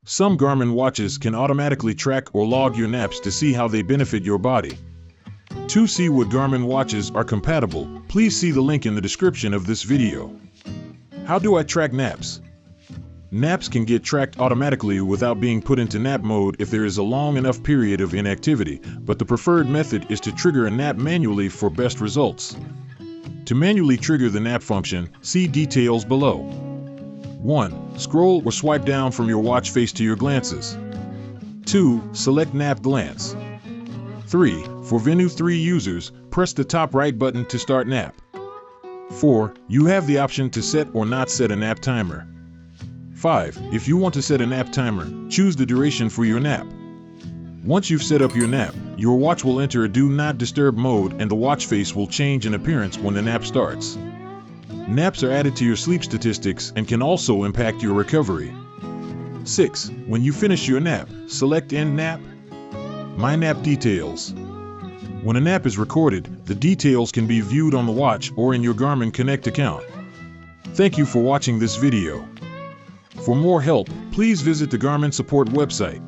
Some Garmin watches can automatically track or log your naps to see how they benefit your body. To see what Garmin watches are compatible, please see the link in the description of this video. How do I track naps? Naps can get tracked automatically without being put into nap mode if there is a long enough period of inactivity, but the preferred method is to trigger a nap manually for best results. To manually trigger the nap function, see details below. 1. Scroll or swipe down from your watch face to your glances. 2. Select Nap Glance. 3. For Venue 3 users, press the top right button to start nap. 4. You have the option to set or not set a nap timer. 5. If you want to set a nap timer, choose the duration for your nap. Once you've set up your nap, your watch will enter a Do Not Disturb mode and the watch face will change in appearance when the nap starts. Naps are added to your sleep statistics and can also impact your recovery. 6. When you finish your nap, select End Nap. My Nap Details. When a nap is recorded, the details can be viewed on the watch or in your Garmin Connect account. Thank you for watching this video. For more help, please visit the Garmin support website.